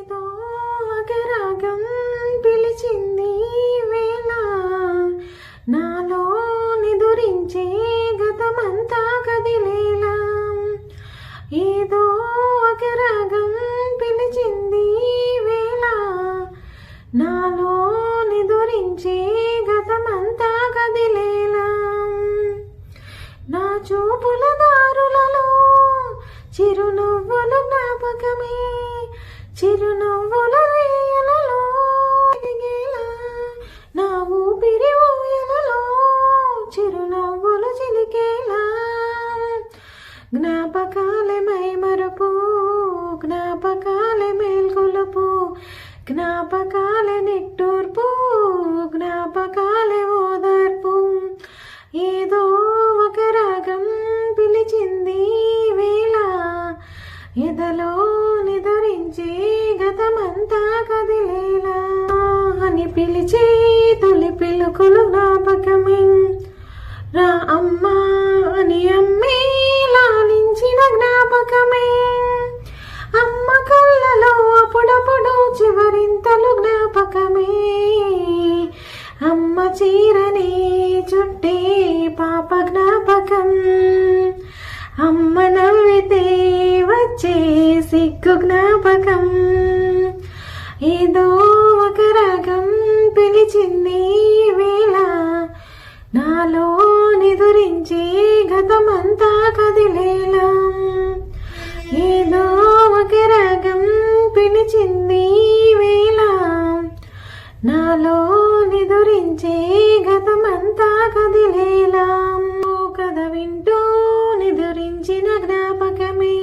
ఏదో ఒక రాగం పిలిచింది వేళ నాలో నిదురించే గతమంతా కదిలేలా. ఏదో ఒక రాగం పిలిచింది వేళ నాలో నిదురించే గతమంతా కదిలేలా. నా చూపుల దారులలో చిరునవ్వుల జ్ఞాపకమే చిరునవ్వుల వేయలలో ఎదిగేలా. నా ఊపిరి ఊయలలో చిరునవ్వులు చిలికేలా. జ్ఞాపకాలే మైమరుపు జ్ఞాపకాలే మేల్కొలుపు జ్ఞాపకాలే నిట్టూర్పు జ్ఞాపకాలే ఓదార్పు. ఏదో ఒక రాగం పిలిచింది వేళ ఎదలో నిదురించే గతమంతా కదిలేలా. అని పిలిచే తొలి పిలుకులు జ్ఞాపకమే రా అమ్మా అని అమ్మే లాలించిన జ్ఞాపకమే. అమ్మ కళ్ళలో అప్పుడప్పుడు చివరింతలు జ్ఞాపకమే. అమ్మ చీరనే చుట్టే పాప జ్ఞాపకం. అమ్మ నవ్వితే వచ్చే సిగ్గు జ్ఞాపకం. ఏదో ఒక రాగం పిలిచింది వేళ నాలో నిదురించే గతమంతా కదిలేలా. ఏదో ఒక రాగం పిలిచింది వేళ నాలో నిదురించే గతమంతా కదిలేలా. కథ వింటూ నిదురించిన జ్ఞాపకమే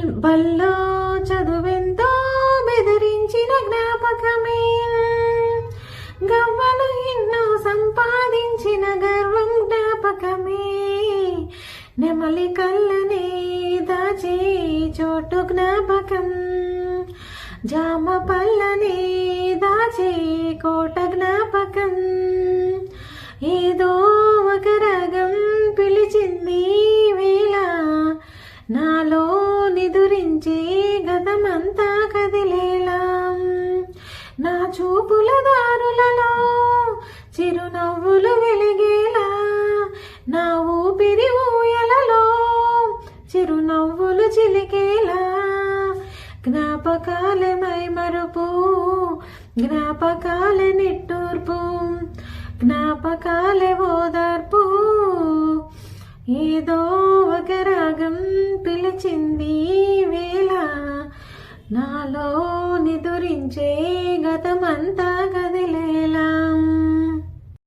బల్లో చదువెంతో బెదిరించిన జ్ఞాపకమే. గవ్వలు ఎన్నో సంపాదించిన గర్వం జ్ఞాపకమే. నెమలి కళ్ళనే దాచే చోటు జ్ఞాపకం. జామ పళ్ళనే దాచే కోట జ్ఞాపకం. ఏదో ఒక రాగం పిలిచింది వేళ నాలో నిదురించే గతమంతా కదిలేలా. నా చూపుల దారులలో చిరునవ్వులు వెలిగేలా. నా ఊపిరి ఊయలలో చిరునవ్వులు చిలికేలా. జ్ఞాపకాలే మైమరుపు జ్ఞాపకాలే నిట్టూర్పు జ్ఞాపకాలే ఓదార్పు. ఏదో ఒక రాగం పిలిచింది వేళ నాలో నిదురించే గతమంతా